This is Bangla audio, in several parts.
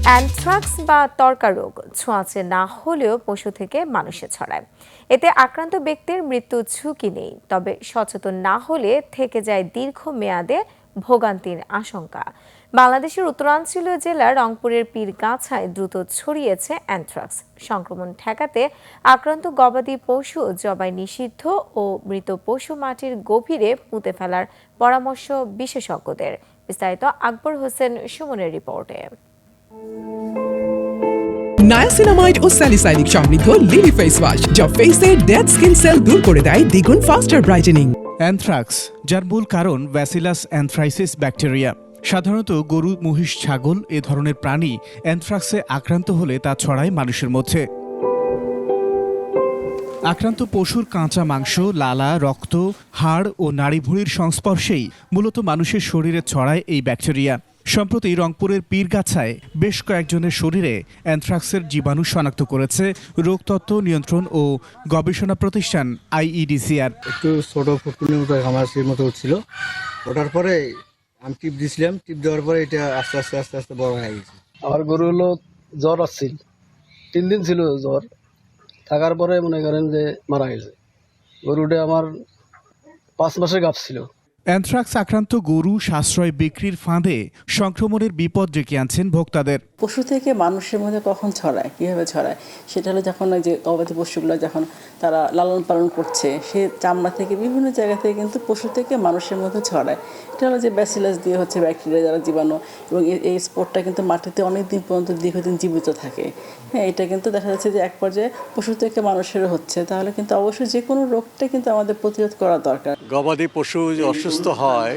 অ্যানথ্রাক্স বা ত্বক রোগ ছোঁয়াচে না হলেও পশু থেকে মানুষে ছড়ায়। এতে আক্রান্ত ব্যক্তির মৃত্যুর ঝুঁকি নেই, তবে সচেতন না হলে থেকে যায় দীর্ঘমেয়াদে ভোগান্তির আশঙ্কা। বাংলাদেশের উত্তরাঞ্চলীয় জেলার রংপুরের পীরগাছায় দ্রুত ছড়িয়েছে অ্যানথ্রাক্স। সংক্রমণ ঠেকাতে আক্রান্ত গবাদি পশু জবাই নিষিদ্ধ ও মৃত পশু মাটির গভীরে পুঁতে ফেলার পরামর্শ বিশেষজ্ঞদের। বিস্তারিত আকবর হোসেন সুমনের রিপোর্টে। নায়াসিনামাইড ও স্যালিসাইলিক সমৃদ্ধ লিলি ফেস ওয়াশ যা ফেসের ডেড স্কিন সেল দূর করে দেয় দ্বিগুণ ফাস্টার ব্রাইটেনিং। অ্যানথ্রাক্স, যার মূল কারণ ব্যাসিলাস অ্যানথ্রাইসিস ব্যাকটেরিয়া। সাধারণত গরু, মহিষ, ছাগল এ ধরনের প্রাণী অ্যানথ্রাক্সে আক্রান্ত হলে তা ছড়ায় মানুষের মধ্যে। আক্রান্ত পশুর কাঁচা মাংস, লালা, রক্ত, হাড় ও নাড়িভুঁড়ির সংস্পর্শেই মূলত মানুষের শরীরে ছড়ায় এই ব্যাকটেরিয়া। সম্প্রতি রংপুরের পীরগাছায় বেশ কয়েকজনের শরীরে অ্যানথ্রাক্সের জীবাণু শনাক্ত করেছে রোগতত্ত্ব নিয়ন্ত্রণ ও গবেষণা প্রতিষ্ঠান আইইডিসিআর। একটু ছোট ফুটকুনির মতো ঘামাচির মতো উঠছিল, ওঠার পরে আমি টিপ দিয়েছিলাম, টিপ দেওয়ার পরে এটা আস্তে আস্তে আস্তে আস্তে বড় হয়ে গেছে। আমার গরু হলো জ্বর আসছিল, 3 দিন ছিল জ্বর, থাকার পরে মনে করেন যে মারা গেছে। গরুটা আমার 5 মাসের গাভ ছিল। অ্যানথ্রাক্স আক্রান্ত গরু সাশ্রয় বিক্রির ফাঁদে সংক্রমণের বিপদ ডেকে আনছেন ভোক্তাদের। পশু থেকে মানুষের মধ্যে কখন ছড়ায়, কীভাবে ছড়ায়, সেটা হলো যখন ওই যে গবাদি পশুগুলো যখন তারা লালন পালন করছে, সে চামড়া থেকে বিভিন্ন জায়গা থেকে কিন্তু পশু থেকে মানুষের মধ্যে ছড়ায়। এটা হলো যে ব্যাসিলাস দিয়ে হচ্ছে ব্যাকটেরিয়া যারা জীবাণু, এবং এই স্পোরটা কিন্তু মাটিতে অনেক দিন পর্যন্ত দীর্ঘদিন জীবিত থাকে। হ্যাঁ, এটা কিন্তু দেখা যাচ্ছে যে এক পর্যায়ে পশু থেকে মানুষেরও হচ্ছে, তাহলে কিন্তু অবশ্যই যে কোনো রোগটা কিন্তু আমাদের প্রতিরোধ করা দরকার। গবাদি পশু যে অসুস্থ হয়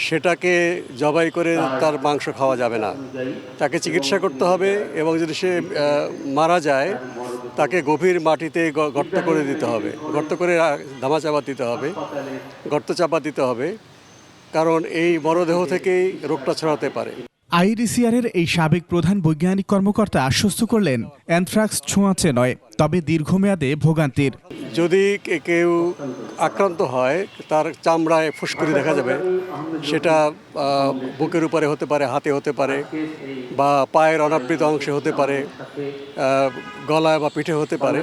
সেটাকে জবাই করে তার মাংস খাওয়া যাবে না, তাকে চিকিৎসা করতে হবে, এবং যদি সে মারা যায় তাকে গভীর মাটিতে গর্ত করে দিতে হবে, গর্ত করে ধামা চাপা দিতে হবে, গর্ত চাপা দিতে হবে, কারণ এই মরদেহ থেকেই রোগটা ছড়াতে পারে। আইইডিসিআরের এই সাবেক প্রধান বৈজ্ঞানিক কর্মকর্তা আশ্বস্ত করলেন, অ্যানথ্রাক্স ছোঁয়াচে নয়, তবে দীর্ঘমেয়াদে ভোগান্তির। যদি কেউ আক্রান্ত হয় তার চামড়ায় ফুসকুড়ি দেখা যাবে, সেটা বুকের উপরে হতে পারে, হাতে হতে পারে, বা পায়ের অনাবৃত অংশে হতে পারে, গলায় বা পিঠে হতে পারে।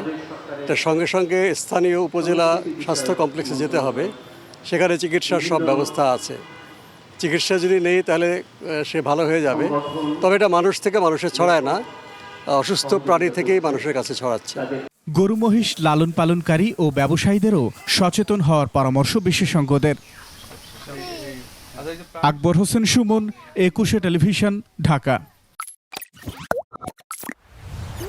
তার সঙ্গে সঙ্গে স্থানীয় উপজেলা স্বাস্থ্য কমপ্লেক্সে যেতে হবে, সেখানে চিকিৎসার সব ব্যবস্থা আছে। চিকিৎসা যদি নেই তাহলে সে ভালো হয়ে যাবে, তবে এটা মানুষ থেকে মানুষে ছড়ায় না, অসুস্থ প্রাণী থেকেই মানুষের কাছে ছড়াচ্ছে। গরু মহিষ লালন পালনকারী ও ব্যবসায়ীদেরও সচেতন হওয়ার পরামর্শ বিশেষজ্ঞদের। আকবর হোসেন সুমন, 21 টেলিভিশন, ঢাকা।